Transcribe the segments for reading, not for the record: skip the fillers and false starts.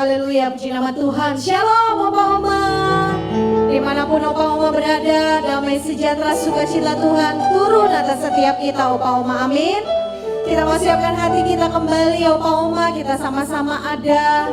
Haleluya, puji nama Tuhan. Shalom Oma-Oma. Dimanapun Oma-Oma berada, damai sejahtera sukacita Tuhan turun atas setiap kita Oma-Oma. Amin. Kita mau siapkan hati kita kembali Oma-Oma. Kita sama-sama ada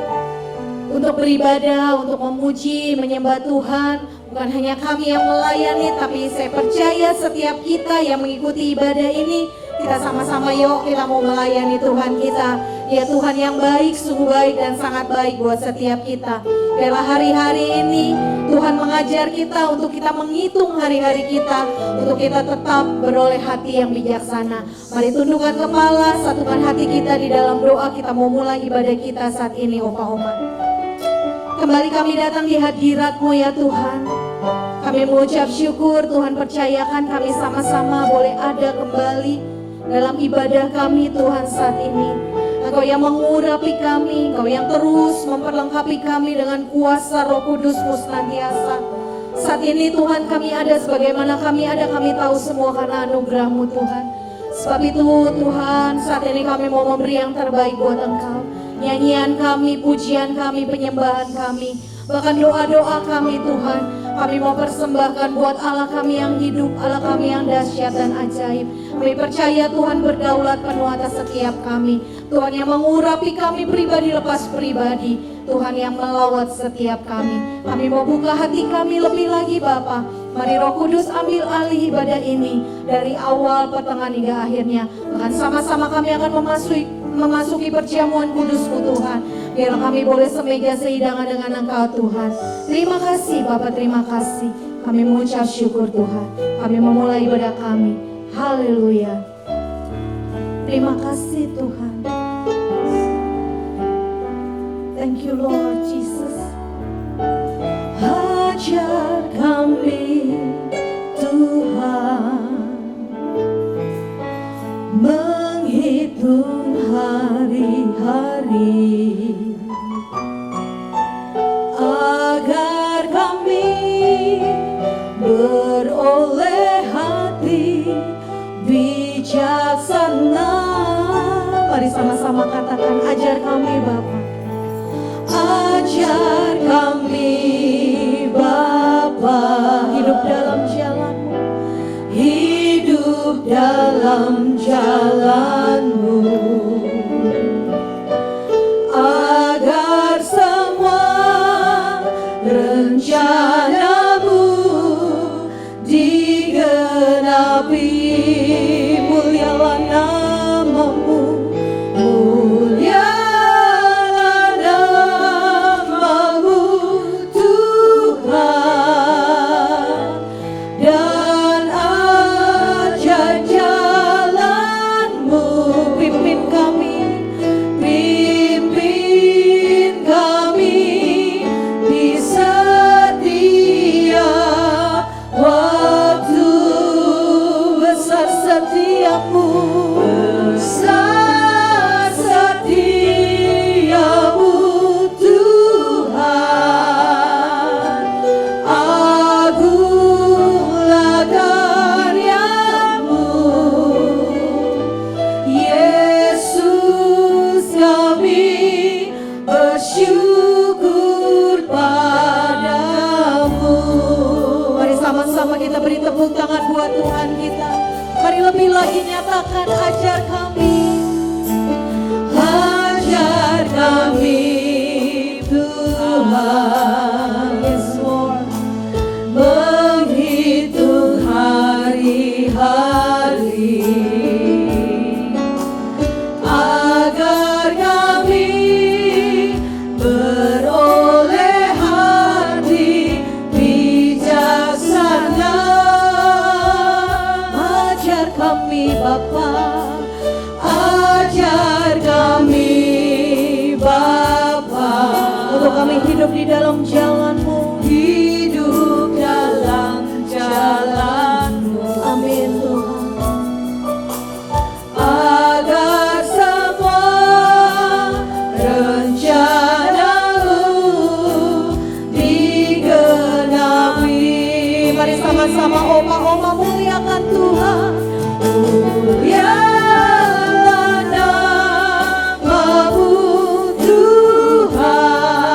untuk beribadah, untuk memuji, menyembah Tuhan. Bukan hanya kami yang melayani, tapi saya percaya setiap kita yang mengikuti ibadah ini, kita sama-sama yuk kita mau melayani Tuhan kita. Ya Tuhan yang baik, sungguh baik dan sangat baik buat setiap kita. Biarlah hari-hari ini Tuhan mengajar kita untuk kita menghitung hari-hari kita, untuk kita tetap beroleh hati yang bijaksana. Mari tundukkan kepala, satukan hati kita di dalam doa. Kita mau mulai ibadah kita saat ini Oma-Oma. Kembali kami datang di hadirat-Mu ya Tuhan. Kami mengucap syukur Tuhan percayakan kami sama-sama boleh ada kembali dalam ibadah kami Tuhan saat ini. Engkau yang mengurapi kami, Engkau yang terus memperlengkapi kami dengan kuasa Roh Kudus-Mu senantiasa. Saat ini Tuhan kami ada sebagaimana kami ada, kami tahu semua karena anugerah-Mu Tuhan. Sebab itu Tuhan saat ini kami mau memberi yang terbaik buat Engkau. Nyanyian kami, pujian kami, penyembahan kami, bahkan doa-doa kami Tuhan, kami mau persembahkan buat Allah kami yang hidup, Allah kami yang dahsyat dan ajaib. Kami percaya Tuhan berdaulat penuh atas setiap kami. Tuhan yang mengurapi kami pribadi lepas pribadi, Tuhan yang melawat setiap kami. Kami mau buka hati kami lebih lagi Bapa. Mari Roh Kudus ambil alih ibadah ini dari awal, pertengahan hingga akhirnya. Bahkan sama-sama kami akan memasuki perjamuan kudus-Mu Tuhan. Biar kami boleh semeja sehidangan dengan Engkau Tuhan. Terima kasih Bapa, terima kasih. Kami mengucap syukur Tuhan. Kami memulai ibadah kami. Haleluya. Terima kasih Tuhan. Thank you Lord Jesus. Ajar kami Tuhan menghitung hari-hari agar kami beroleh hati bijaksana. Mari sama-sama katakan, ajar kami Bapa. Ajar kami Bapa, hidup dalam jalan-Mu, hidup dalam jalan-Mu, agar semua rencana-Mu digenapi. Mulialah nama-Mu, mulialah nama-Mu Tuhan, dan ajar jalan-Mu. Pimpin kami di setiap waktu. Besar setiap-Mu, besar setiap-Mu Tuhan, agunglah karya-Mu. Yesus, kami bersyukur padamu. Mari sama-sama kita beri tepuk tangan buat Tuhan kita. Mari lebih lagi nyatakan, ajar kami. Ajar kami Tuhan, yes Lord, menghitung hari-hari agar kami beroleh hati bijaksana. Ajar kami Bapa, ajar kami Bapa, untuk kami hidup di dalam jalan-Mu, hidup dalam jalan-Mu. Amin Tuhan. Agar semua rencana-Mu digenapi. Mari sama-sama oma-oma muliakan Tuhan. Mulialah nama-Mu Tuhan.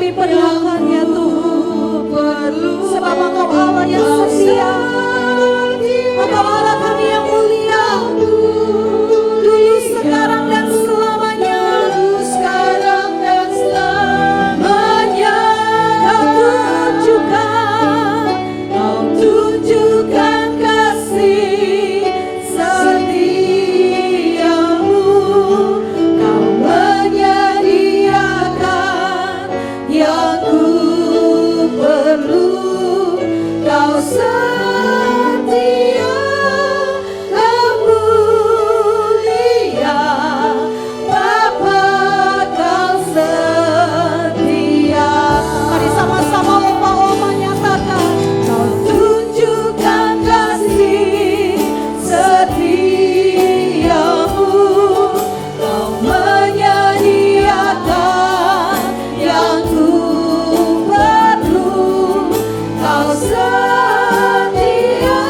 kami perlukan ya Tuhan. Sebab Engkau Allah yang setia, Engkau Allah kami yang mulia, dulu, sekarang, dan selamanya. Kau tunjukkan kasih setiamu, Kau menyediakan yang ku perlu. Kau setia, Kau mulia, Bapa, Kau setia. Mari sama-sama Oma nyatakan, Kau tunjukkan kasih setiamu, Kau menyediakan yang ku perlu. Kau setia,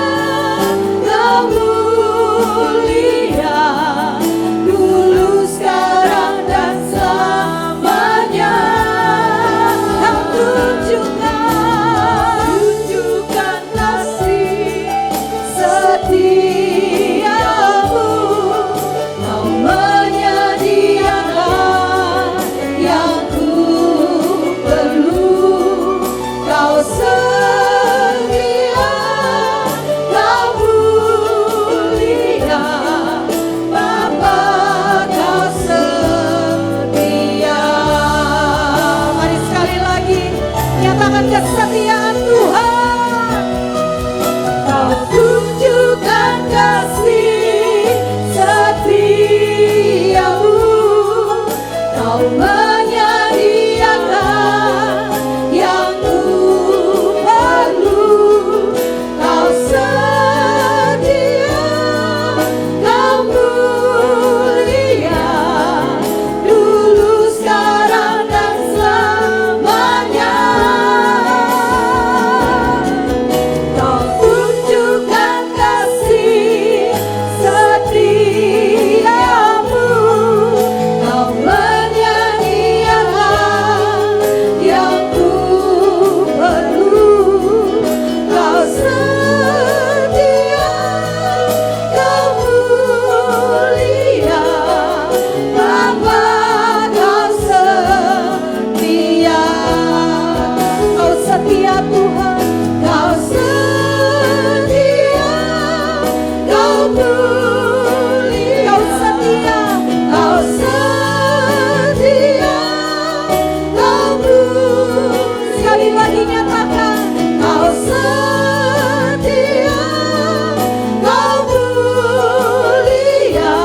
Kau mulia, dulu, sekarang, dan selamanya. Kau tunjukkan kasih setiamu, Kau menyediakan yang ku perlu. Kau setia, Kau mulia, Bapa, Kau setia. Mari sekali lagi nyatakan kesetiaan Tuhan. Kau tunjukkan kasih setiamu, Kau menyediakan yang ku perlu. Kau setia, Kau mulia, dulu, sekarang, dan selamanya. Kau tunjukkan kasih setiamu, Kau menyediakan yang ku perlu. Kau setia, Kau mulia, Bapa, Kau setia. Kau setia Tuhan, Kau setia, Kau mulia. Kau setia, Kau setia, Kau mulia. Sekali lagi nyatakan, Kau setia, Kau mulia,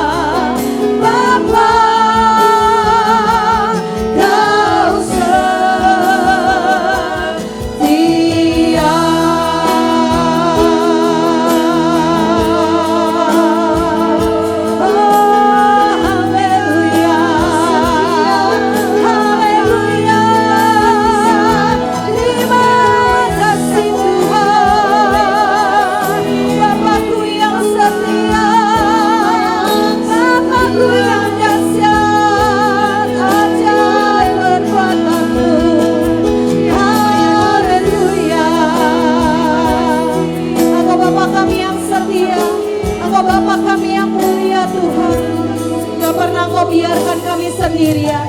Bapa, Kau setia. Haleluya, haleluya. Terima kasih Tuhan, Bapakku yang setia, Bapakku yang dahsyat, ajaib perbuatanmu. Haleluya. Engkau Bapa kami yang setia, Engkau Bapa kami yang mulia Tuhan. Gak pernah Kau biarkan kami sendirian,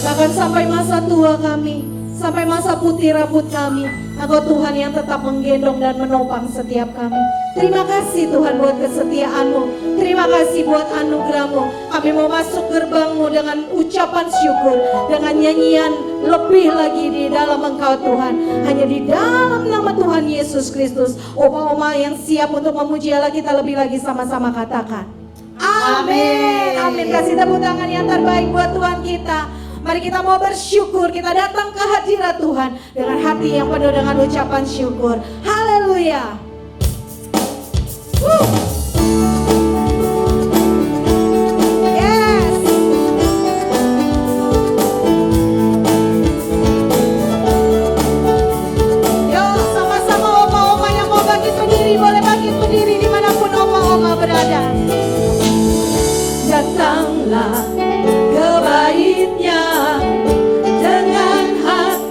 bahkan sampai masa tua kami, sampai masa putih rambut kami, Engkau Tuhan yang tetap menggendong dan menopang setiap kami. Terima kasih Tuhan buat kesetiaan-Mu, terima kasih buat anugerah-Mu. Kami mau masuk gerbang-Mu dengan ucapan syukur, dengan nyanyian lebih lagi di dalam Engkau Tuhan. Hanya di dalam nama Tuhan Yesus Kristus. Oma-oma yang siap untuk memuji Allah, kita lebih lagi sama-sama katakan amin. Amin. Kasih tepuk tangan yang terbaik buat Tuhan kita. Mari kita mau bersyukur, kita datang ke hadirat Tuhan dengan hati yang penuh dengan ucapan syukur. Haleluya. Yes. Yo, sama-sama oma-oma yang mau bangkit berdiri, boleh bangkit berdiri dimanapun oma-oma berada. Datanglah ke baitnya dengan hati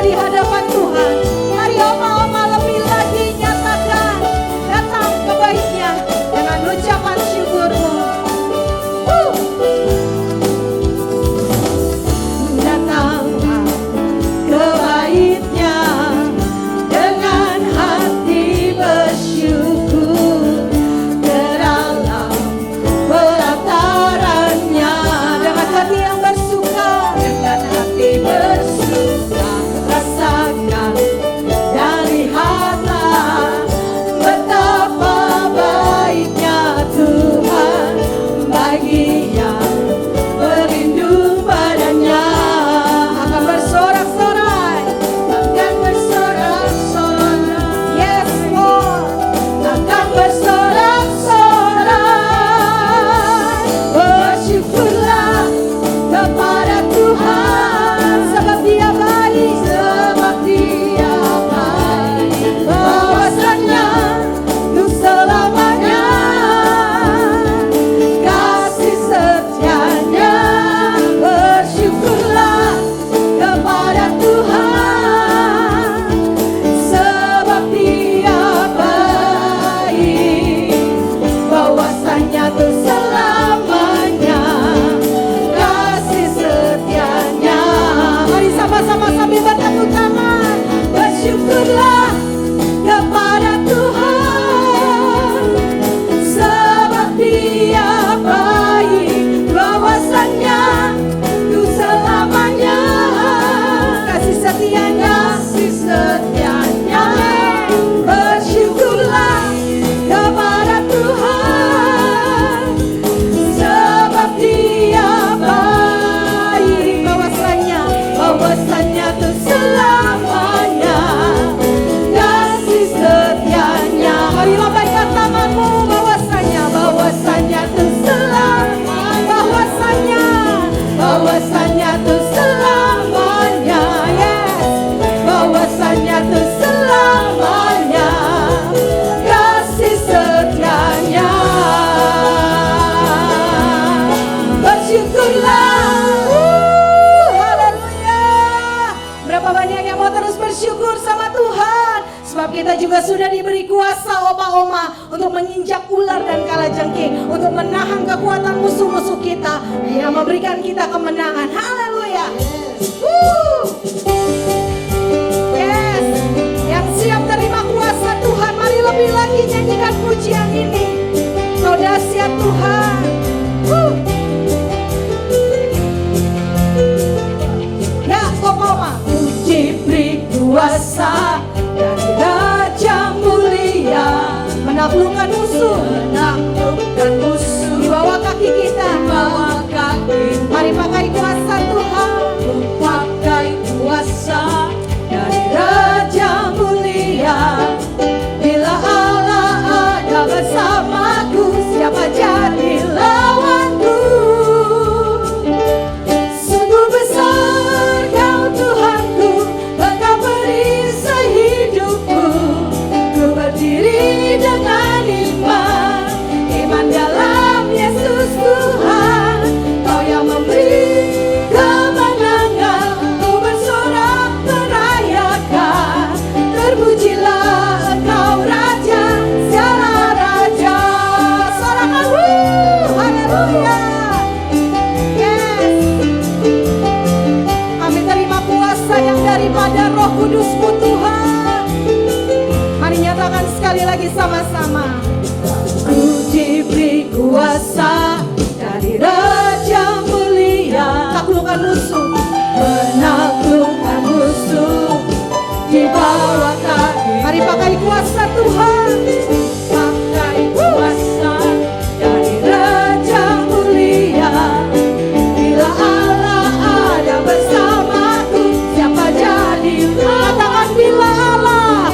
di hadapan Tuhan. Mari oma-oma lebih lagi nyatakan datang ke baitnya dengan ucapan syukurmu. Datanglah ke baitnya dengan hati bersyukur, ke dalam pelatarannya dengan hati yang bersuka, dengan hati bersuka. Rasakan dan lihatlah betapa baiknya Tuhan bagi yang berlindung padanya. Akan bersorak-sorai, akan bersorak-sorai. Yes Lord, akan bersorak-sorai. Bersyukurlah kepada Tuhan, sebab Dia baik, sebab Dia baik. Bahwasanya untuk selamanya kasih setianya. Bersyukurlah kepada Tuhan, sebab Dia baik. Bahwasanya untuk selamanya kasih setianya. Mari sama-sama sambil bertepuk tangan. Bersyukurlah kepada Tuhan, sebab Dia baik. Bahwasanya untuk selamanya kasih setianya, kasih setianya. Bersyukurlah kepada Tuhan, sebab Dia baik. Bahwasanya untuk selamanya kasih setianya. Mari lambaikan tanganmu. Bahwasanya untuk selamanya. Bahwasanya untuk selamanya. Yes. Bahwasanya untuk selamanya kasih setianya. Bersyukurlah. Haleluya. Berapa banyak yang mau terus bersyukur sama Tuhan? Sebab kita juga sudah diberi kuasa oma-oma untuk menginjak ular dan kalajengking, untuk menahan kekuatan musuh-musuh kita. Dia memberikan kita kemenangan. Haleluya. Yes. Yang siap terima kuasa Tuhan, mari lebih lagi nyanyikan pujian ini. Kau dahsyat Tuhan. Ya, oma-oma. Diberi kuasa dari Raja mulia, menaklukkan musuh, di bawah kaki kita. Mari pakai kuasa Tuhan, pakai kuasa dari Raja mulia. Bila Allah ada bersamaku, siapa jadi lawanku? Sungguh besar Kau Tuhanku, Engkau perisai hidupku. Ku berdiri dengan iman dalam Yesus Tuhan. Kau yang memberi kemenangan, ku bersorak merayakan. Terpujilah Engkau Raja, segala raja. Sorakan, haleluya. Yes. Kami terima kuasa yang daripada Roh Kudus-Mu Tuhan. Mari nyatakan sekali lagi sama-sama. Ku diberi kuasa dari Raja mulia, taklukkan musuh, menaklukkan musuh di bawah kaki. Mari pakai kuasa Tuhan, pakai kuasa dari Raja mulia. Bila Allah ada bersamaku, siapa jadi katakan bila Allah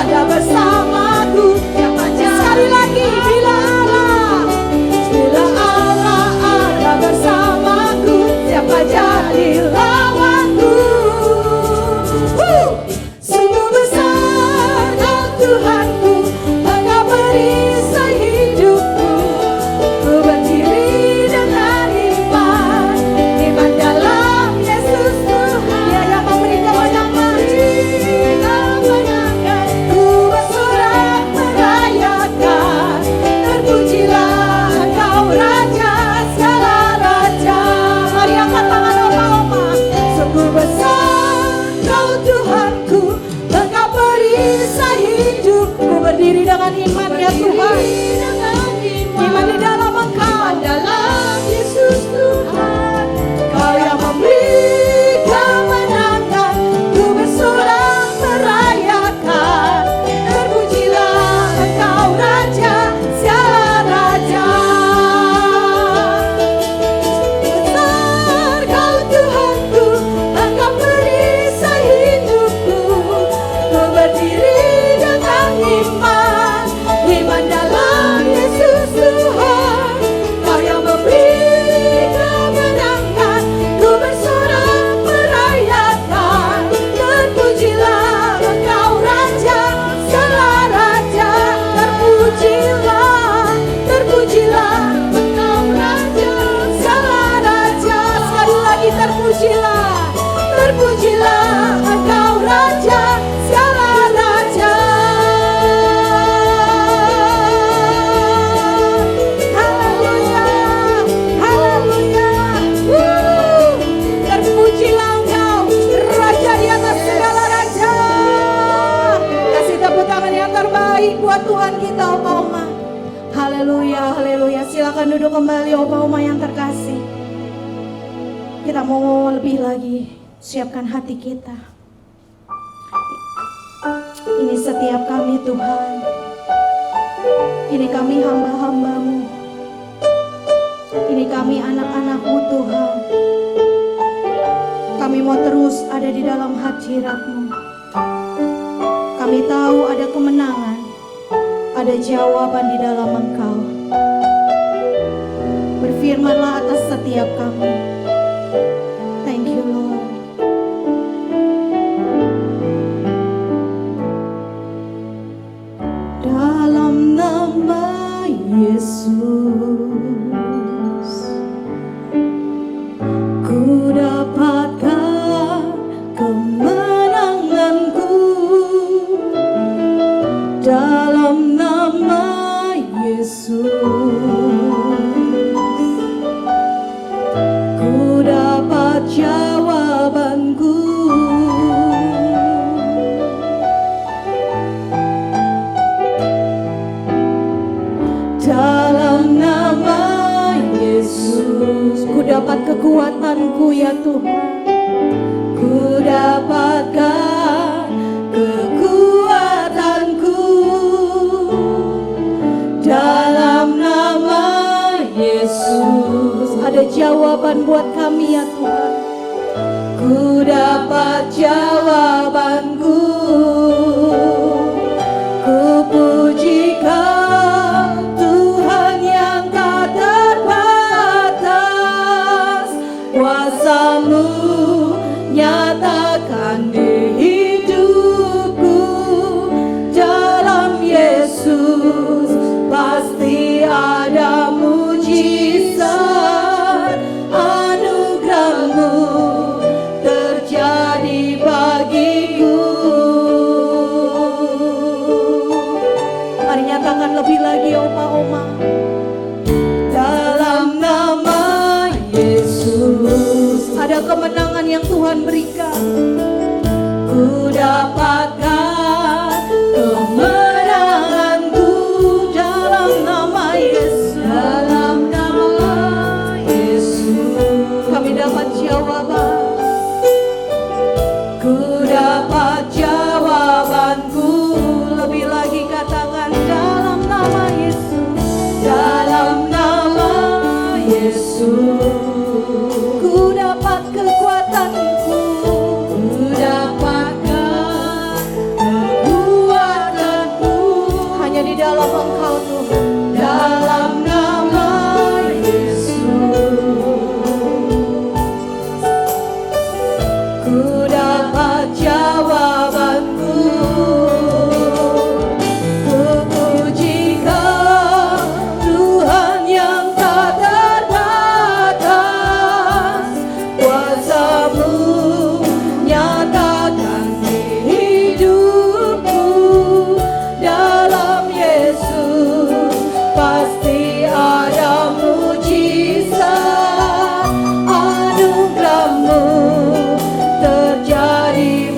ada bersamaku, siapa jadi. Sekali lagi, bila Allah ada bersamaku, siapa jadi lawanku? Sungguh besar Kau Tuhanku, Engkau perisai hidupku. Ku berdiri dengan iman dalam Yesus Tuhan. Dia yang dengan iman ya Tuhan. Iman di dalam Engkau, dalam Yesus Tuhan. Kau yang memberi kemenangan, ku bersorak merayakan. Terpujilah Engkau Raja, segala raja. Besar Kau Tuhanku, Engkau perisai hidupku. Ku berdiri dengan iman, iman dalam Yesus Tuhan. Kau yang memberi kemenangan, ku bersorak merayakan. Terpujilah Engkau Raja, segala raja. Terpujilah, terpujilah Engkau Raja, segala raja. Sekali lagi terpujilah, terpujilah Engkau Raja, segala raja. Haleluya, haleluya. Terpujilah Engkau Raja di atas segala raja. Kasih tepuk tangan yang terbaik buat Tuhan kita, Opa Oma. Haleluya, haleluya. Silakan duduk kembali, Opa Oma yang terkasih. Kita mau lebih lagi siapkan hati kita. Ini setiap kami Tuhan. Ini kami hamba-hamba-Mu. Ini kami anak-anak-Mu Tuhan. Kami mau terus ada di dalam hadirat-Mu. Kami tahu ada kemenangan, ada jawaban di dalam Engkau. Berfirmanlah atas setiap kami. Thank you Lord. Dalam nama Yesus, ku dapatkan kemenanganku. Dalam nama Yesus, ku dapat jawabanku. Dalam nama Yesus, ku dapat kekuatanku ya Tuhan. Ku dapatkan kekuatanku. Dalam nama Yesus, ada jawaban buat kami ya Tuhan. Ku dapat jawabanku. Ku puji Kau Tuhan yang tak terbatas. Kuasa-Mu nyatakan di hidupku. Dalam Yesus pasti ada mujizat. Anugerah-Mu terjadi bagiku. Mari nyatakan lebih lagi Opa Oma. Dalam nama Yesus ada kemenangan yang Tuhan berikan. Ku dapatkan kemenanganku dalam nama Yesus. Dalam nama Yesus kami dapat jawaban. Ku dapat jawabanku. Lebih lagi katakan dalam nama Yesus. Dalam nama Yesus ku dapat kekuatanku. Ku dapatkan kekuatanku hanya di dalam Engkau Tuhan. Dalam nama Yesus ku dapat jawabanku. Ku puji Kau Tuhan yang tak terbatas. Kuasa-Mu nyatakan di hidupku. Dalam Yesus pasti ada mujizat. Anugerah-Mu terjadi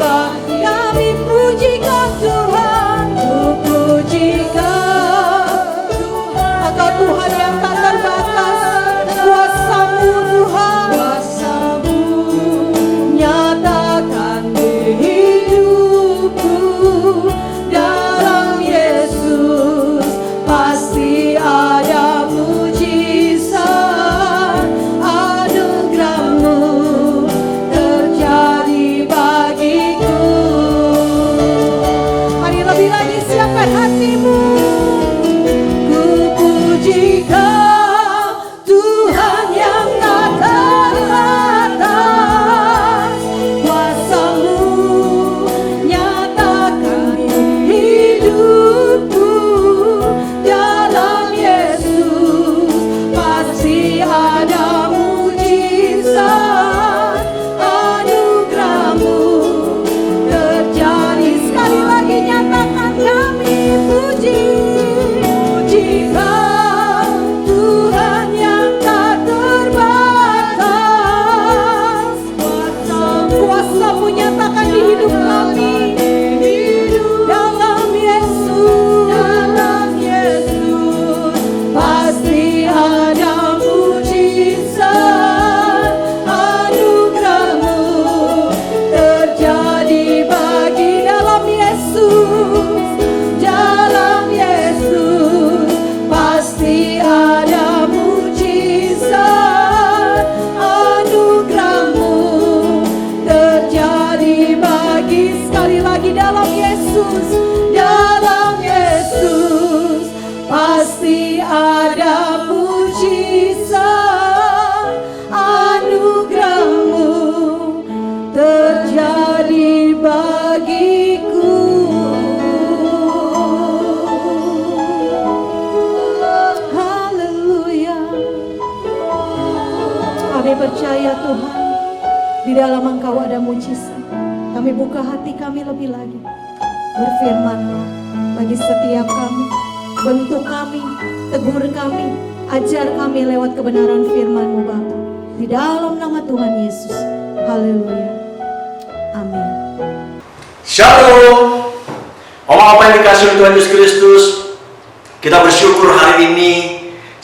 Di dalam Engkau ada mujizat. Kami buka hati kami lebih lagi. Berfirman-Lah bagi setiap kami. Bentuk kami, tegur kami, ajar kami lewat kebenaran firman-Mu Bapa. Di dalam nama Tuhan Yesus. Haleluya. Amin. Shalom. Oma apa yang dikasih Tuhan Yesus Kristus, kita bersyukur hari ini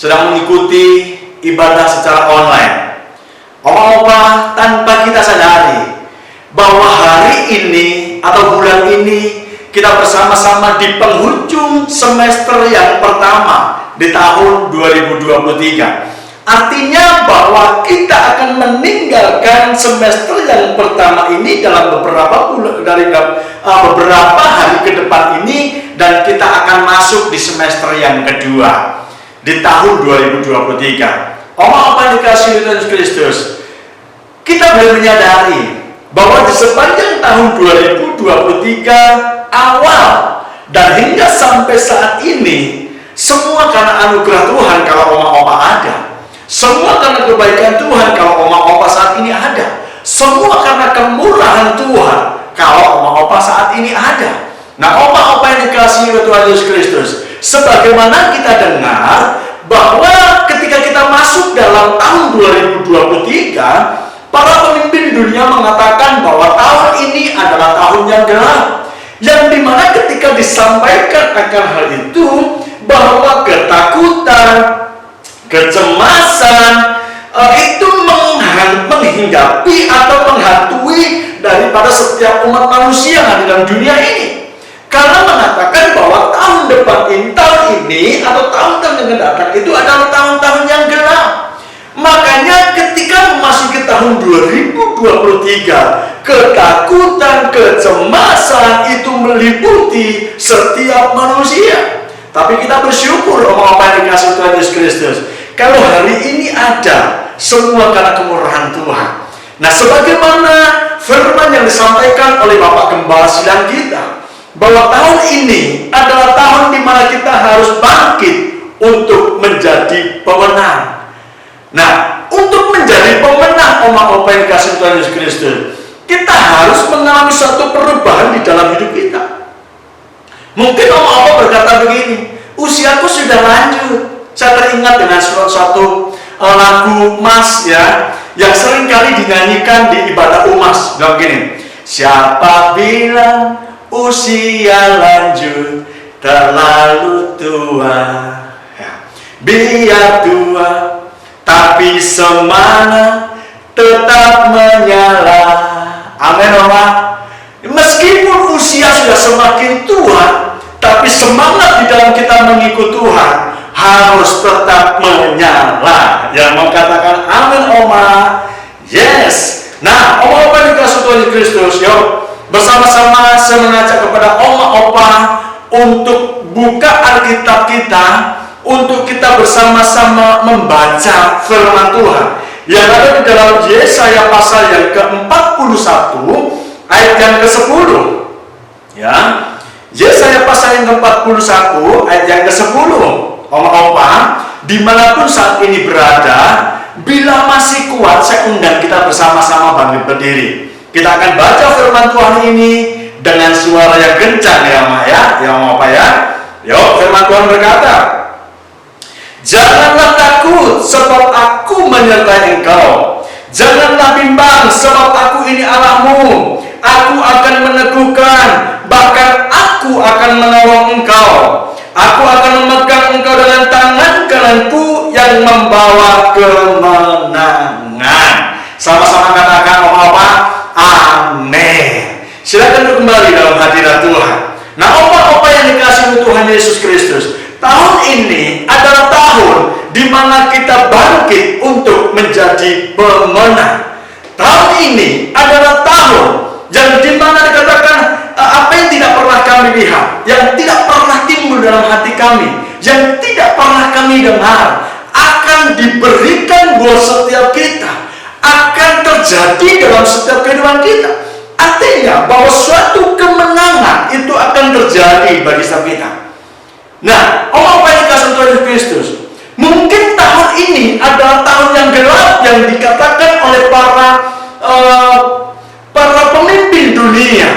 sedang mengikuti ibadah secara online. Oma-oma, tanpa kita sadari bahwa hari ini atau bulan ini kita bersama-sama di penghujung semester yang pertama di tahun 2023. Artinya bahwa kita akan meninggalkan semester yang pertama ini dalam beberapa hari ke depan ini, dan kita akan masuk di semester yang kedua di tahun 2023. Apa dikasih Tuhan Kristus, kita boleh menyadari bahwa di sepanjang tahun 2023 awal dan hingga sampai saat ini, semua karena anugerah Tuhan kalau oma-oma ada, semua karena kebaikan Tuhan kalau oma-oma saat ini ada, semua karena kemurahan Tuhan kalau oma-oma saat ini ada. Nah, oma-oma yang dikasihi oleh Tuhan Yesus Kristus, sebagaimana kita dengar bahwa ketika kita masuk dalam tahun 2023, para pemimpin di dunia mengatakan bahwa tahun ini adalah tahun yang gelap, yang dimana ketika disampaikan akan hal itu, bahwa ketakutan, kecemasan itu menghinggapi atau menghantui daripada setiap umat manusia yang ada dalam dunia ini. Karena mengatakan bahwa tahun depan ini, tahun ini atau tahun-tahun yang datang itu adalah tahun-tahun yang gelap. Makanya ketika memasuki tahun 2023, ketakutan, kecemasan itu meliputi setiap manusia. Tapi kita bersyukur apa yang dikasih Tuhan Yesus Kristus, kalau hari ini ada semua karena kemurahan Tuhan. Nah, sebagaimana firman yang disampaikan oleh Bapak Gembala Sidang kita, bahwa tahun ini adalah tahun di mana kita harus bangkit untuk menjadi pemenang. Nah, untuk menjadi pemenang oma-oma yang dikasih Tuhan Yesus Kristus, kita harus mengalami suatu perubahan di dalam hidup kita. Mungkin oma-oma berkata begini, usiaku sudah lanjut. Saya teringat dengan suatu lagu Mas ya, yang sering kali dinyanyikan di ibadah umas. Bilang begini, siapa bilang usia lanjut terlalu tua, ya, biar tua tapi semangat tetap menyala. Amin, Oma. Meskipun usia sudah semakin tua, tapi semangat di dalam kita mengikut Tuhan harus tetap menyala. Yang mau katakan amin, Oma? Yes. Nah, Oma-Oma dikasih Tuhan Kristus, yuk bersama-sama saya mengajak kepada Oma-Opa untuk buka Alkitab kita, untuk kita bersama-sama membaca firman Tuhan yang ada di dalam Yesaya pasal yang ke-41 ayat yang ke-10. Ya. Yesaya pasal yang ke-41 ayat yang ke-10. Oma-opa, dimanapun saat ini berada, bila masih kuat, saya undang kita bersama-sama bangkit berdiri. Kita akan baca firman Tuhan ini dengan suara yang kencang ya, Mak ya, ya Oma-opa ya. Yuk, firman Tuhan berkata, janganlah takut sebab aku menyertai engkau. Janganlah bimbang sebab aku ini Allahmu. Aku akan meneguhkan, bahkan aku akan menolong engkau. Aku akan memegang engkau dengan tangan kananku yang membawa kemenangan. Sama-sama katakan apa? Amin. Silakan duduk kembali dalam hadirat Tuhan. Nah, apa-apa yang dikasihi Tuhan Yesus Kristus, tahun ini adalah tahun di mana kita bangkit untuk menjadi pemenang. Tahun ini adalah tahun yang di mana dikatakan apa yang tidak pernah kami lihat, yang tidak pernah timbul dalam hati kami, yang tidak pernah kami dengar, akan diberikan buat setiap kita, akan terjadi dalam setiap kehidupan kita. Artinya bahwa suatu kemenangan itu akan terjadi bagi setiap kita. Nah, apa yang dikasih Tuhan Yesus Kristus? Mungkin tahun ini adalah tahun yang gelap yang dikatakan oleh para para pemimpin dunia.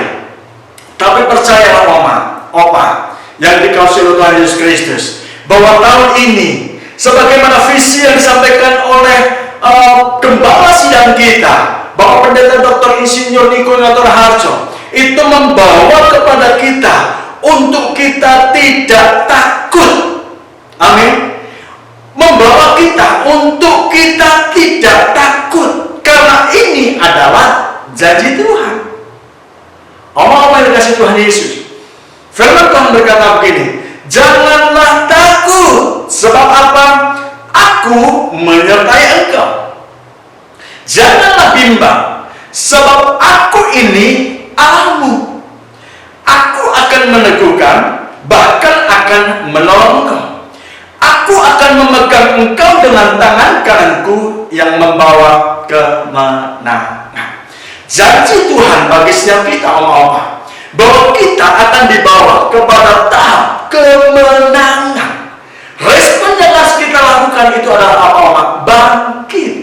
Tapi percayalah Opa, yang dikasihi oleh Tuhan Yesus Kristus, bahwa tahun ini, sebagaimana visi yang disampaikan oleh gembala sidang kita, Bapak Pendeta Dr. Insinyur Niko Ngatur Harjo, itu membawa kepada kita untuk kita tidak takut. Amin. Membawa kita untuk kita tidak takut, karena ini adalah janji Tuhan. Omong-omong yang dikasih Tuhan Yesus, firman Tuhan berkata begini, janganlah takut, sebab apa? Aku menyertai engkau. Janganlah bimbang, sebab aku ini Allahmu. Aku akan meneguhkan, bahkan akan menolong engkau. Aku akan memegang engkau dengan tangan kananku yang membawa kemenangan. Janji Tuhan bagi setiap kita, Oma-Oma, bahwa kita akan dibawa kepada tahap kemenangan. Respon yang harus kita lakukan itu adalah apa, Oma? Bangkit.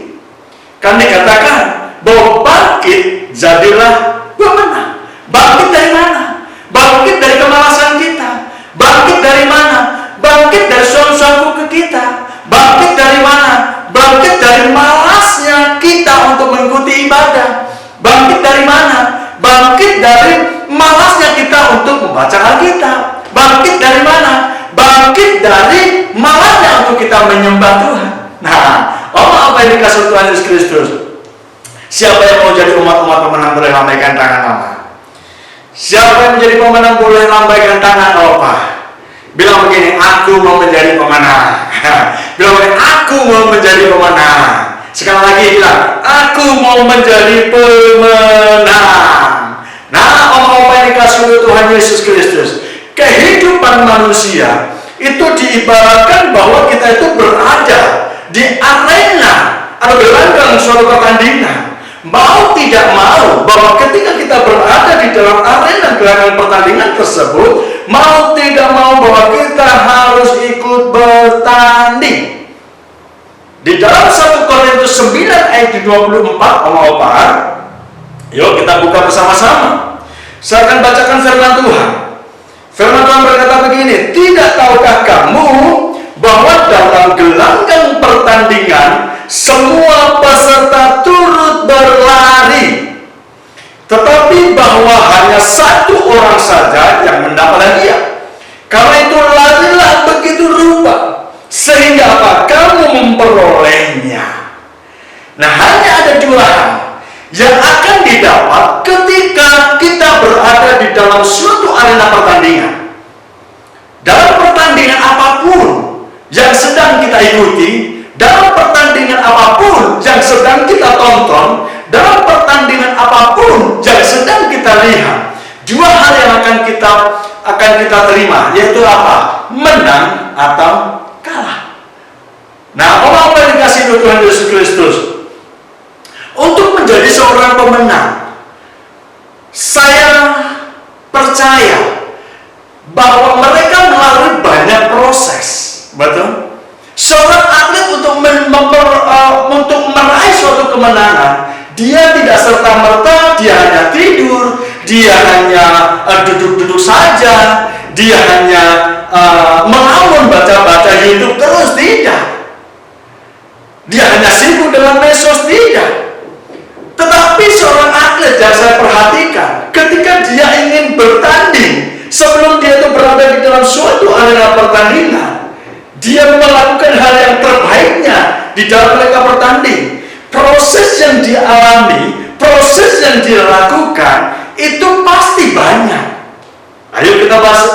Kan dikatakan bahwa bangkit jadilah pemenang. Bangkit dari mana? Bangkit dari kemalasan kita. Bangkit dari mana? Bangkit dari suam-suamku ke kita. Bangkit dari mana? Bangkit dari malasnya kita untuk mengikuti ibadah. Bangkit dari mana? Bangkit dari malasnya kita untuk membaca Alkitab. Bangkit dari mana? Bangkit dari malasnya untuk kita menyembah Tuhan. Nah, apa yang dikasih Tuhan Yesus Kristus? Siapa yang mau jadi umat-umat pemenang boleh lambaikan tangan Oma. Siapa yang menjadi pemenang boleh lambaikan tangan Oma. Bilang begini, aku mau menjadi pemenang. Bilang begini, aku mau menjadi pemenang. Sekali lagi bilang, aku mau menjadi pemenang. Nah, Oma-Oma yang dikasih oleh Tuhan Yesus Kristus, kehidupan manusia itu diibaratkan bahwa kita itu berada di arena atau gelanggang suatu pertandingan. Mau tidak mau, bahwa ketika kita berada di dalam arena gelanggang pertandingan tersebut, mau tidak mau bahwa kita harus ikut bertanding. Di dalam 1 Korintus 9 ayat 24, Oma-Oma, yuk kita buka bersama-sama. Saya akan bacakan firman Tuhan. Firman Tuhan berkata begini, tidak tahukah kamu bahwa dalam gelanggang pertandingan semua peserta turut berlari, tetapi bahwa hanya satu orang saja yang mendapat hadiah. Karena itu larilah begitu rupa, sehingga apa? Kamu memperolehnya. Nah, hanya ada dua hal yang akan didapat ketika kita berada di dalam suatu arena pertandingan. Dalam pertandingan apapun yang sedang kita ikuti, dalam pertandingan apapun yang sedang kita tonton, dalam pertandingan apapun yang sedang kita lihat, dua hal yang akan kita terima, yaitu apa? Menang atau kalah. Nah, orang yang dikasih Tuhan Yesus Kristus, untuk menjadi seorang pemenang, saya percaya bahwa mereka melalui banyak proses. Betul? Seorang atlet untuk meraih suatu kemenangan, dia tidak serta-merta dia hanya tidur, dia hanya duduk-duduk saja, dia hanya melamun baca-baca YouTube terus, tidak. Dia hanya sibuk dengan medsos, tidak. Tetapi seorang atlet yang saya perhatikan, ketika dia ingin bertanding, sebelum dia itu berada di dalam suatu arena pertandingan, dia melakukan hal yang terbaiknya di dalam mereka bertanding. Proses yang dialami, proses yang dilakukan, itu pasti banyak. Ayo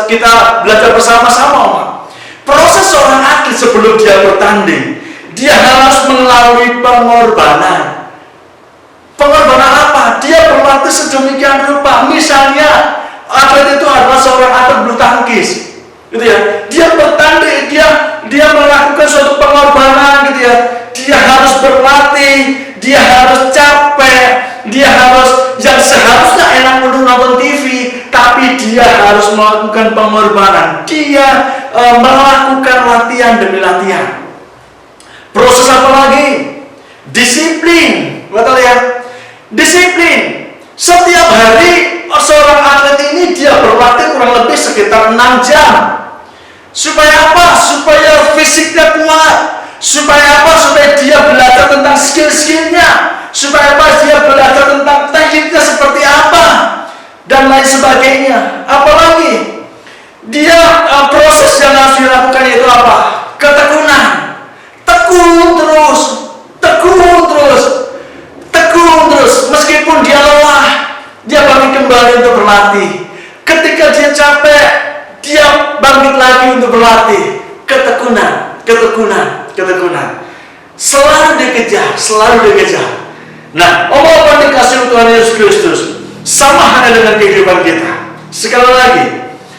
kita belajar bersama-sama. Proses seorang atlet sebelum dia bertanding, dia harus melalui pengorbanan. Pengorbanan apa? Dia berlatih sedemikian rupa. Misalnya, atlet itu adalah seorang atlet bulu tangkis, gitu ya. Dia bertanding, dia melakukan suatu pengorbanan, gitu ya. Dia harus berlatih, dia harus capek, dia harus yang seharusnya enak untuk nonton TV, tapi dia harus melakukan pengorbanan. Dia melakukan latihan demi latihan. Proses apa lagi? Disiplin, betul ya. Disiplin. Setiap hari seorang atlet ini dia berlatih kurang lebih sekitar 6 jam. Supaya apa? Supaya fisiknya kuat. Supaya apa? Supaya dia belajar tentang skill-skillnya. Supaya apa? Dia belajar tentang tekniknya seperti apa dan lain sebagainya. Apalagi dia proses yang harus dilakukan itu apa? Ketekunan. Tekun terus, tekun terus, tekun terus. Meskipun dia lelah, dia bangkit kembali untuk berlatih. Ketika dia capek, dia bangkit lagi untuk berlatih. Ketekunan, ketekunan, ketekunan. Selalu dikejar, selalu dikejar. Nah, omongan dikasih Tuhan Yesus Kristus sama halnya dengan kehidupan kita. Sekali lagi,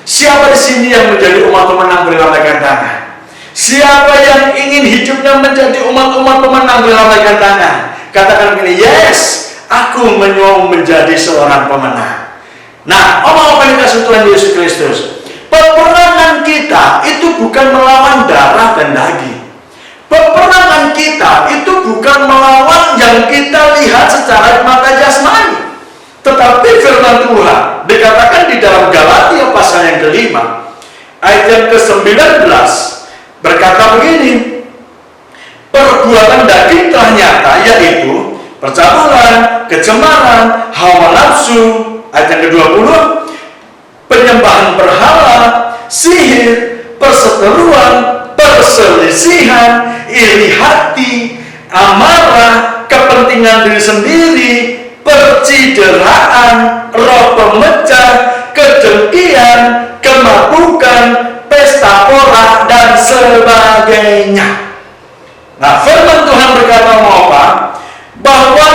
siapa di sini yang menjadi umat pemenang, beri lambaikan tangan. Siapa yang ingin hidupnya menjadi umat-umat pemenang, beri lambaikan tangan. Katakan begini, yes, aku mau menjadi seorang pemenang. Nah, omongan dikasih Tuhan Yesus Kristus, peperangan kita itu bukan melawan darah dan daging. Peperangan kita itu bukan melawan yang kita lihat secara mata jasmani. Tetapi firman Tuhan dikatakan di dalam Galatia pasal yang kelima, ayat yang ke-19, berkata begini, perbuatan daging telah nyata, yaitu percabulan, kecemaran, hawa nafsu, ayat yang ke-20, penyembahan berhala, sihir, perseteruan, perselisihan, iri hati, amarah, kepentingan diri sendiri, percideraan, roh pemecah, kedengkian, kemabukan, pesta pora, dan sebagainya. Nah, firman Tuhan berkata apa? Bahwa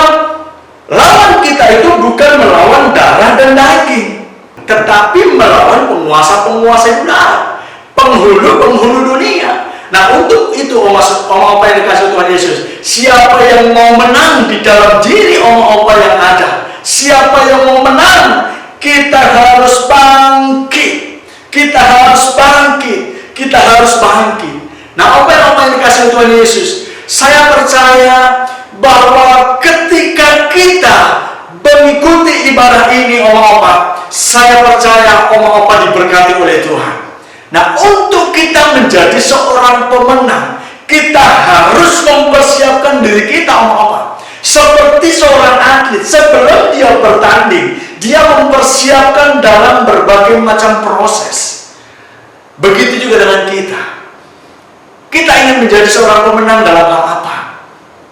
lawan kita itu bukan melawan darah dan daging, tetapi melawan penguasa-penguasa udara, penghulu-penghulu dunia. Nah, untuk itu apa yang dikasih Tuhan Yesus, siapa yang mau menang di dalam diri apa yang ada, siapa yang mau menang, kita harus bangkit, kita harus bangkit, kita harus bangkit. Nah, apa yang dikasih Tuhan Yesus, saya percaya bahwa ketika kita mengikuti ibadah ini saya percaya diberkati oleh Tuhan. Nah, untuk kita menjadi seorang pemenang, kita harus mempersiapkan diri kita seperti seorang atlet. Sebelum dia bertanding, dia mempersiapkan dalam berbagai macam proses. Begitu juga dengan kita. Kita ingin menjadi seorang pemenang dalam hal apa?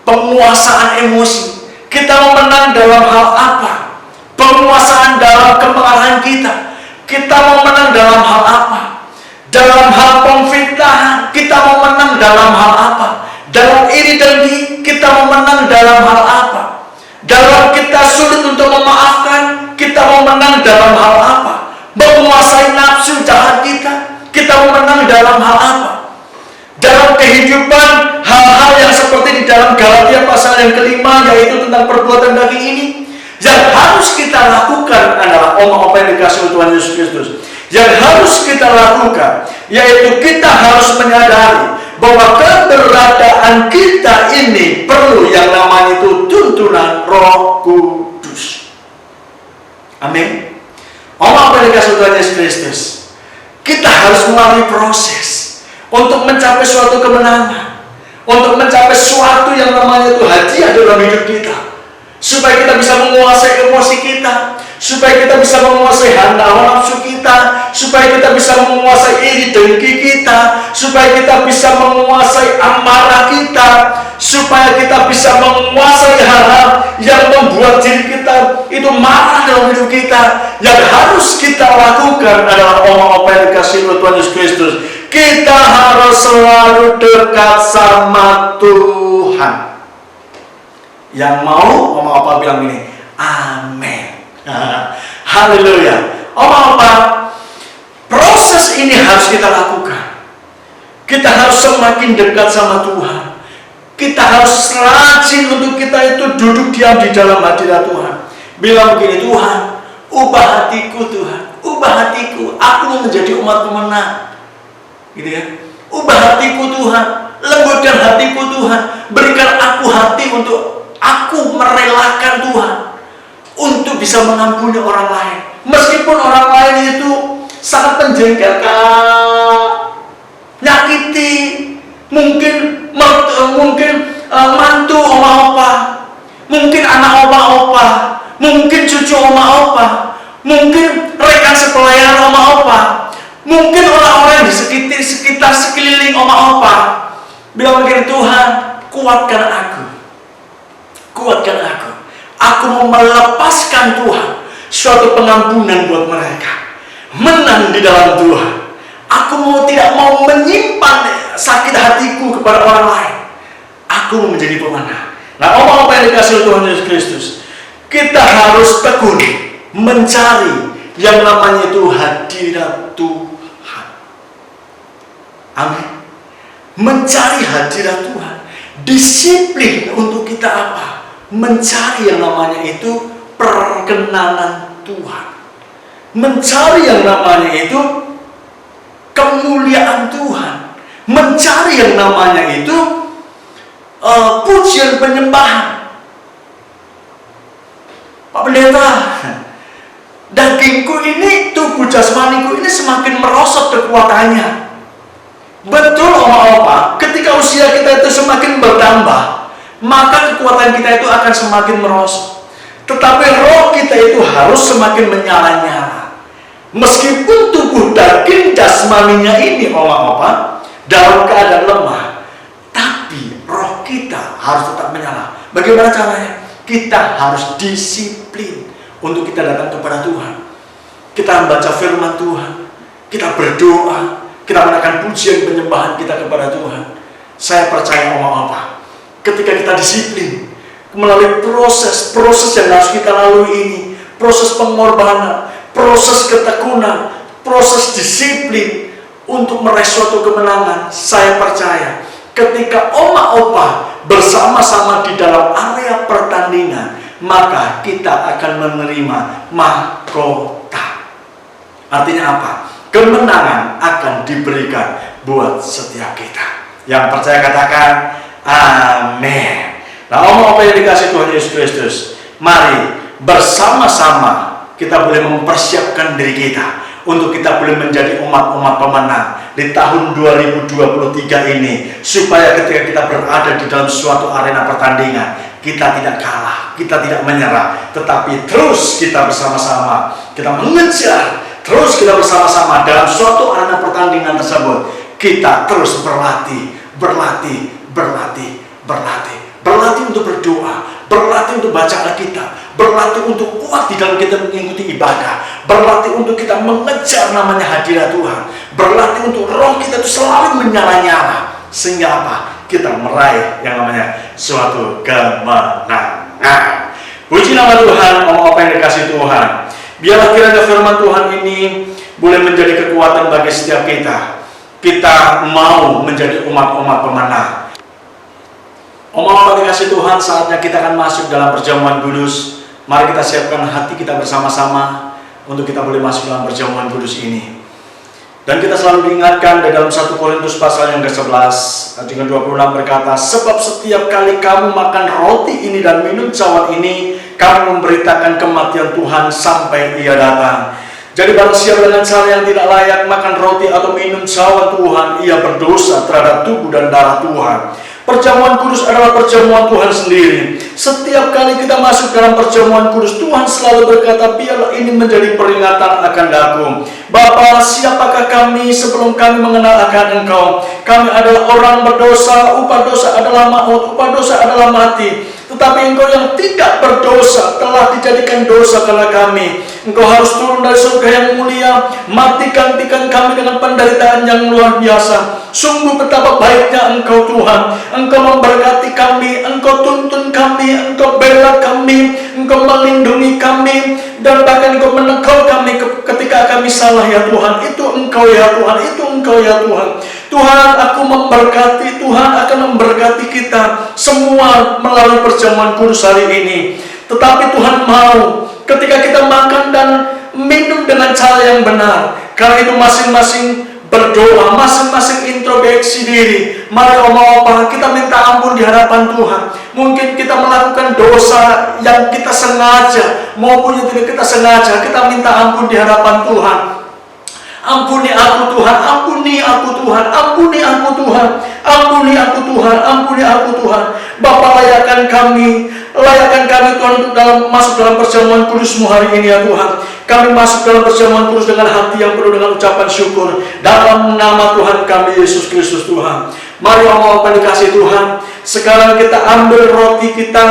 Penguasaan emosi. Kita memenang dalam hal apa? Penguasaan dalam kemarahan kita. Kita mau menang dalam hal apa? Dalam hal pemfitnahan, kita mau menang dalam hal apa? Dalam iri dengki, kita mau menang dalam hal apa? Dalam kita sulit untuk memaafkan, kita mau menang dalam hal apa? Menguasai nafsu jahat kita mau menang dalam hal apa? Dalam kehidupan, hal-hal yang seperti di dalam Galatia pasal yang kelima, yaitu tentang perbuatan daging ini, yang harus kita lakukan adalah apa yang dikasih Tuhan Yesus Kristus. Yang harus kita lakukan, yaitu kita harus menyadari bahwa keberadaan kita ini perlu yang namanya itu tuntunan Roh Kudus. Amin. Apa yang dikasih Tuhan Yesus Kristus, kita harus melalui proses untuk mencapai suatu kemenangan, untuk mencapai suatu yang namanya itu hadiah dalam hidup kita, supaya kita bisa menguasai emosi kita, supaya kita bisa menguasai hawa nafsu kita, supaya kita bisa menguasai iri dengki kita, supaya kita bisa menguasai amarah kita, supaya kita bisa menguasai hal-hal yang membuat diri kita itu marah dalam hidup kita. Yang harus kita lakukan adalah apa yang dikasih oleh Tuhan Yesus Kristus. Kita harus selalu dekat sama Tuhan. Yang mau apa bilang ini, amin. Haleluya. Proses ini harus kita lakukan. Kita harus semakin dekat sama Tuhan. Kita harus rajin untuk kita itu duduk diam di dalam hadirat Tuhan. Bilang begini, Tuhan, ubah hatiku Tuhan, ubah hatiku, aku mau menjadi umat pemenang. Gitu ya. Ubah hatiku Tuhan, lembutkan hatiku Tuhan, berikan aku hati untuk aku merelakan Tuhan. untuk bisa mengampuni orang lain. Meskipun orang lain itu sangat menjengkelkan, nyakiti, mungkin mantu oma opa, mungkin anak oma opa, mungkin cucu oma opa, mungkin rekan sepelayanan oma opa, mungkin orang-orang di sekitar sekeliling oma opa. Bilang begini, Tuhan, kuatkan aku. Kuatkan aku. Aku mau melepaskan Tuhan suatu pengampunan buat mereka. Menang di dalam Tuhan. Aku tidak mau menyimpan sakit hatiku kepada orang lain. Aku mau menjadi pemenang. Nah, apa yang dikasih Tuhan Yesus Kristus, kita harus tekun mencari yang namanya itu hadirat Tuhan. Amin. Mencari hadirat Tuhan. Disiplin untuk kita apa? Mencari yang namanya itu perkenanan Tuhan. Mencari yang namanya itu kemuliaan Tuhan. Mencari yang namanya itu pujian penyembahan. Pak Pendeta, dagingku ini, tubuh jasmaniku ini semakin merosot kekuatannya. Betul oma-oma, ketika usia kita itu semakin bertambah, maka kekuatan kita itu akan semakin merosot. Tetapi roh kita itu harus semakin menyala-nyala. Meskipun tubuh daging jasmaninya ini oma-oma dalam keadaan lemah, tapi roh kita harus tetap menyala. Bagaimana caranya? Kita harus disiplin untuk kita datang kepada Tuhan. Kita membaca firman Tuhan, kita berdoa, kita menaikkan pujian penyembahan kita kepada Tuhan. Saya percaya oma-oma, ketika kita disiplin melalui proses yang harus kita lalui ini, proses pengorbanan, proses ketekunan, proses disiplin untuk meraih suatu kemenangan, saya percaya ketika oma-opa bersama-sama di dalam area pertandingan, maka kita akan menerima mahkota. Artinya apa? Kemenangan akan diberikan buat setiap kita. Yang percaya katakan amin. Nah, oma-opa yang dikasih Tuhan Yesus Kristus, mari bersama-sama kita boleh mempersiapkan diri kita untuk kita boleh menjadi umat-umat pemenang di tahun 2023 ini, supaya ketika kita berada di dalam suatu arena pertandingan, kita tidak kalah, kita tidak menyerah, tetapi terus kita bersama-sama, kita mengejar, terus kita bersama-sama dalam suatu arena pertandingan tersebut, kita terus berlatih untuk berdoa, berlatih untuk baca Alkitab, berlatih untuk kuat di dalam kita mengikuti ibadah, berlatih untuk kita mengejar namanya hadirat Tuhan, berlatih untuk roh kita itu selalu menyala-nyala, sehingga apa? Kita meraih yang namanya suatu kemenangan. Puji nama Tuhan, apa yang dikasih Tuhan. Biarlah kiranya firman Tuhan ini boleh menjadi kekuatan bagi setiap kita. Kita mau menjadi umat-umat pemenang. Oma-oma dikasih Tuhan, saatnya kita akan masuk dalam perjamuan kudus. Mari kita siapkan hati kita bersama-sama untuk kita boleh masuk dalam perjamuan kudus ini. Dan kita selalu diingatkan di dalam 1 Korintus pasal yang ke-11 ayat 26 berkata, sebab setiap kali kamu makan roti ini dan minum cawan ini, kamu memberitakan kematian Tuhan sampai Ia datang. Jadi barang siapa dengan cara yang tidak layak makan roti atau minum cawan Tuhan, ia berdosa terhadap tubuh dan darah Tuhan. Perjamuan kudus adalah perjamuan Tuhan sendiri. Setiap kali kita masuk dalam perjamuan kudus, Tuhan selalu berkata, biarlah ini menjadi peringatan akan daku. Bapa, siapakah kami sebelum kami mengenal akan Engkau? Kami adalah orang berdosa, upah dosa adalah maut, upah dosa adalah mati. Tetapi Engkau yang tidak berdosa telah dijadikan dosa karena kami. Engkau harus turun dari surga yang mulia, mati gantikan kami dengan penderitaan yang luar biasa. Sungguh betapa baiknya Engkau Tuhan. Engkau memberkati kami, Engkau tuntun kami, Engkau bela kami, Engkau melindungi kami, dan bahkan Engkau menegur kami ketika kami salah ya Tuhan. Itu Engkau ya Tuhan, itu Engkau ya Tuhan. Tuhan, aku memberkati, Tuhan akan memberkati kita semua melalui perjamuan kudus hari ini. Tetapi Tuhan mau ketika kita makan dan minum dengan cara yang benar. Karena itu masing-masing berdoa, masing-masing introspeksi diri. Mari oma-opa kita minta ampun di hadapan Tuhan. Mungkin kita melakukan dosa yang kita sengaja maupun yang tidak kita sengaja. Kita minta ampun di hadapan Tuhan. Ampuni aku Tuhan, ampuni aku Tuhan, ampuni aku Tuhan, ampuni aku Tuhan, ampuni aku Tuhan. Bapa, layakkan kami Tuhan untuk masuk dalam perjamuan kudus-Mu hari ini ya Tuhan. Kami masuk dalam perjamuan kudus dengan hati yang penuh dengan ucapan syukur. Dalam nama Tuhan kami Yesus Kristus Tuhan. Mari apa dikasih Tuhan. Sekarang kita ambil roti kita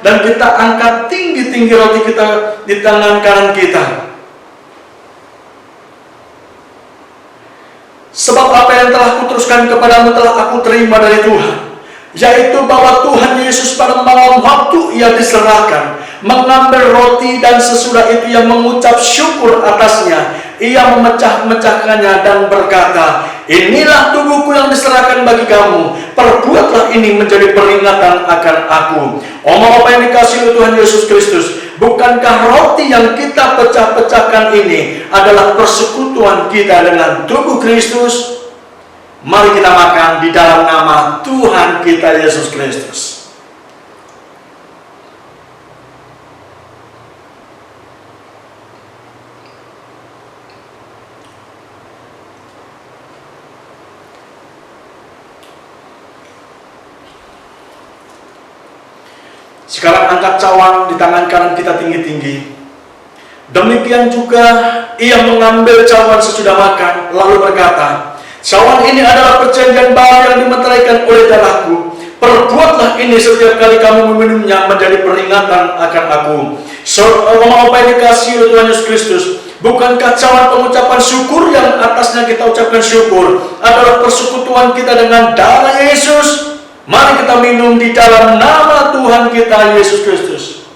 dan kita angkat tinggi-tinggi roti kita di tangan kanan kita. Sebab apa yang telah kuteruskan kepadamu telah aku terima dari Tuhan, yaitu bahwa Tuhan Yesus pada malam waktu Ia diserahkan, mengambil roti dan sesudah itu Ia mengucap syukur atasnya. Ia memecah-mecahkannya dan berkata, inilah tubuhku yang diserahkan bagi kamu. Perbuatlah ini menjadi peringatan akan aku. Apa yang dikasihi Tuhan Yesus Kristus, bukankah roti yang kita pecah-pecahkan ini adalah persekutuan kita dengan tubuh Kristus? Mari kita makan di dalam nama Tuhan kita Yesus Kristus. Sekarang angkat cawan di tangan kanan kita tinggi-tinggi. Demikian juga Ia mengambil cawan sesudah makan, lalu berkata, cawan ini adalah perjanjian baru yang dimeteraikan oleh darahku. Perbuatlah ini setiap kali kamu meminumnya menjadi peringatan akan aku. Apa yang dikasihi Tuhan Yesus Kristus, bukankah cawan pengucapan syukur yang atasnya kita ucapkan syukur adalah persekutuan kita dengan darah Yesus? Mari kita minum di dalam nama Tuhan kita Yesus Kristus.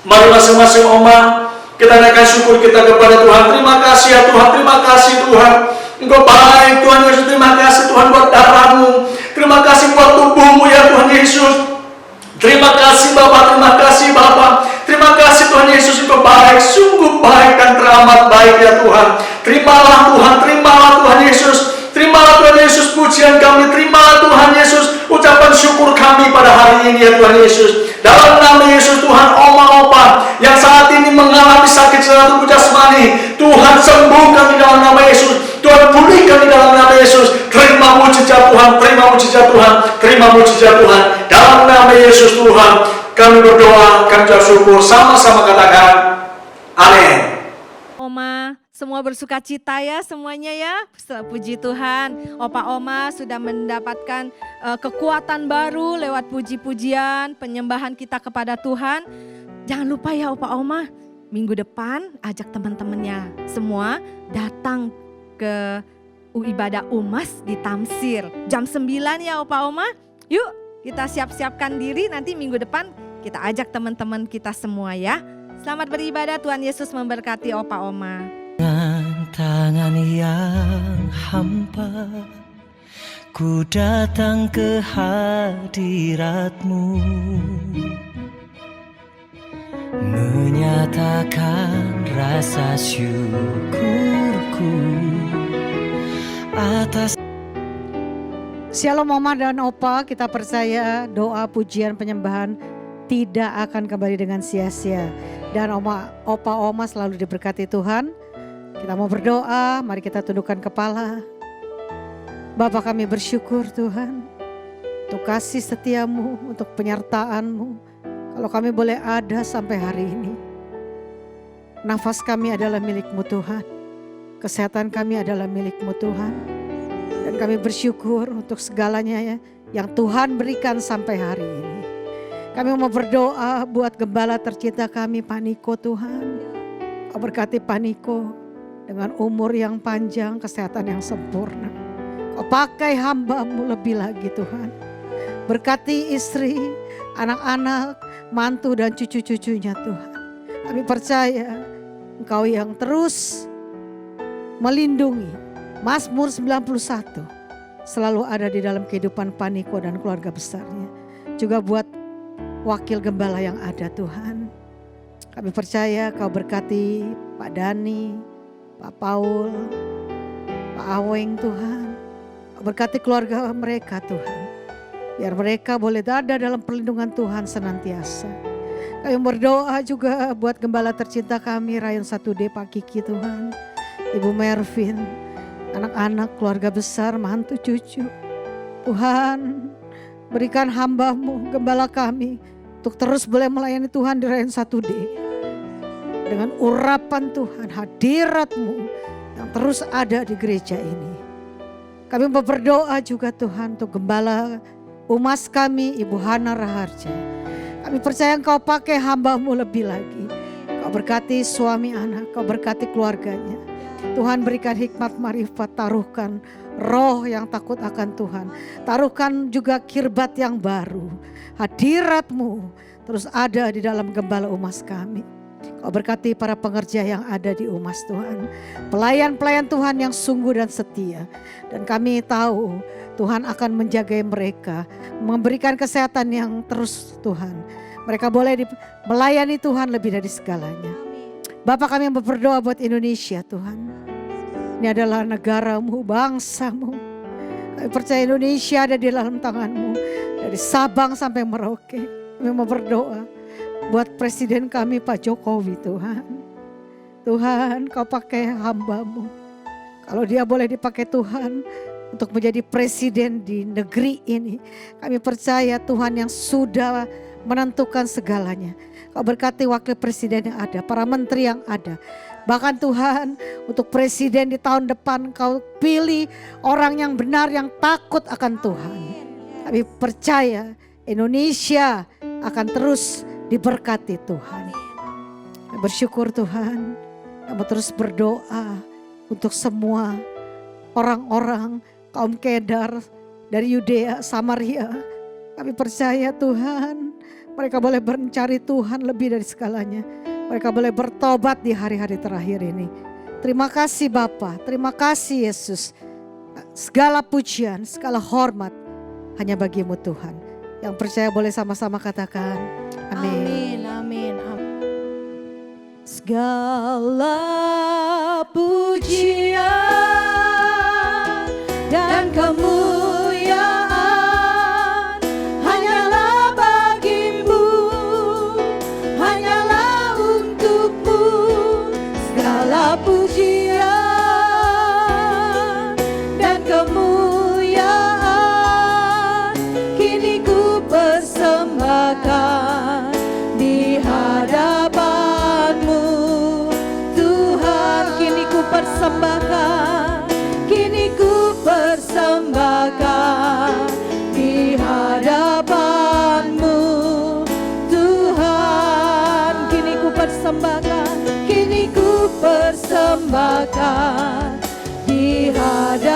Mari masing-masing oma kita naikkan syukur kita kepada Tuhan. Terima kasih ya Tuhan, terima kasih Tuhan. Engkau baik Tuhan Yesus, terima kasih Tuhan buat darah-Mu. Terima kasih buat tubuh-Mu ya Tuhan Yesus. Terima kasih Bapa, terima kasih Bapa. Terima kasih Tuhan Yesus, Engkau baik, sungguh baik dan teramat baik ya Tuhan. Terimalah Tuhan Yesus. Terimalah Tuhan Yesus pujian kami. Terimalah Tuhan Yesus ucapan syukur kami pada hari ini ya Tuhan Yesus. Dalam nama Yesus Tuhan, oma-opa yang saat ini mengalami sakit secara tubuh jasmani, Tuhan sembuhkan di dalam nama Yesus. Tuhan pulihkan di dalam nama Yesus. Terima mujizat Tuhan, terima mujizat Tuhan, terima mujizat Tuhan. Dalam nama Yesus Tuhan, kami berdoa, kami ucap syukur, sama-sama katakan, amin. Oma, semua bersuka cita ya semuanya ya. Puji Tuhan, Opa Oma sudah mendapatkan kekuatan baru lewat puji-pujian, penyembahan kita kepada Tuhan. Jangan lupa ya Opa Oma, minggu depan ajak teman-temannya semua datang ke ibadah UMAS di Tamsir. Jam 9 ya Opa Oma. Yuk kita siap-siapkan diri, nanti minggu depan kita ajak teman-teman kita semua ya. Selamat beribadah, Tuhan Yesus memberkati Opa Oma. Dengan tangan yang hampa, ku datang ke hadirat-Mu, menyatakan rasa syukurku atas. Shalom Mama dan Opa, kita percaya doa, pujian, penyembahan tidak akan kembali dengan sia-sia. Dan Opa Oma selalu diberkati Tuhan. Kita mau berdoa, mari kita tundukkan kepala. Bapa, kami bersyukur Tuhan untuk kasih setia-Mu, untuk penyertaan-Mu. Kalau kami boleh ada sampai hari ini, nafas kami adalah milik-Mu Tuhan. Kesehatan kami adalah milik-Mu Tuhan. Dan kami bersyukur untuk segalanya ya, yang Tuhan berikan sampai hari ini. Kami mau berdoa buat gembala tercinta kami, Pak Niko Tuhan. Kau berkati Pak Niko dengan umur yang panjang, kesehatan yang sempurna. Kau pakai hamba-Mu lebih lagi Tuhan. Berkati istri, anak-anak, mantu dan cucu-cucunya Tuhan. Kami percaya Engkau yang terus melindungi. Mazmur 91 selalu ada di dalam kehidupan Pak Niko dan keluarga besarnya. Juga buat wakil gembala yang ada Tuhan. Kami percaya Kau berkati Pak Dani, Pak Paul, Pak Aweng Tuhan. Kau Berkati keluarga mereka Tuhan. Biar mereka boleh ada dalam perlindungan Tuhan senantiasa. Kami berdoa juga buat gembala tercinta kami Rayon 1D Pak Kiki Tuhan. Ibu Mervin, anak-anak, keluarga besar, mantu cucu. Tuhan berikan hamba-Mu, gembala kami untuk terus boleh melayani Tuhan di Rayon 1D. Dengan urapan Tuhan, hadirat-Mu yang terus ada di gereja ini. Kami berdoa juga Tuhan untuk gembala umas kami Ibu Hana Raharja. Kami percaya Engkau pakai hamba-Mu lebih lagi. Kau berkati suami anak, Kau berkati keluarganya. Tuhan berikan hikmat marifat, taruhkan roh yang takut akan Tuhan. Taruhkan juga kirbat yang baru. Hadirat-Mu terus ada di dalam gembala umas kami. Kau berkati para pengerja yang ada di umas Tuhan. Pelayan-pelayan Tuhan yang sungguh dan setia. Dan kami tahu Tuhan akan menjaga mereka. Memberikan kesehatan yang terus Tuhan. Mereka boleh melayani Tuhan lebih dari segalanya. Bapak kami yang berdoa buat Indonesia Tuhan. Ini adalah negara-Mu, bangsa-Mu. Kami percaya Indonesia ada di dalam tangan-Mu. Dari Sabang sampai Merauke. Kami mau berdoa buat presiden kami Pak Jokowi Tuhan. Tuhan Kau pakai hamba-Mu. Kalau dia boleh dipakai Tuhan untuk menjadi presiden di negeri ini. Kami percaya Tuhan yang sudah menentukan segalanya. Kau berkati wakil presiden yang ada, para menteri yang ada. Bahkan Tuhan untuk presiden di tahun depan Kau pilih orang yang benar yang takut akan Tuhan. Kami percaya Indonesia akan terus diberkati Tuhan. Bersyukur Tuhan, kami terus berdoa untuk semua orang-orang kaum Kedar dari Yudea, Samaria. Kami percaya Tuhan, mereka boleh mencari Tuhan lebih dari segalanya. Mereka boleh bertobat di hari-hari terakhir ini. Terima kasih Bapa, terima kasih Yesus. Segala pujian, segala hormat hanya bagi-Mu Tuhan. Yang percaya boleh sama-sama katakan amin. Amin, amin, amin. Segala pujian dan kemuliaan hanyalah bagi-Mu, hanyalah untuk-Mu. Segala pujian dan kemuliaan kini ku persembahkan di hadapan-Mu Tuhan. Kini ku persembahkan, kini ku persembahkan di hadapan-Mu Tuhan. Kini ku persembahkan, kini ku persembahkan di hadapan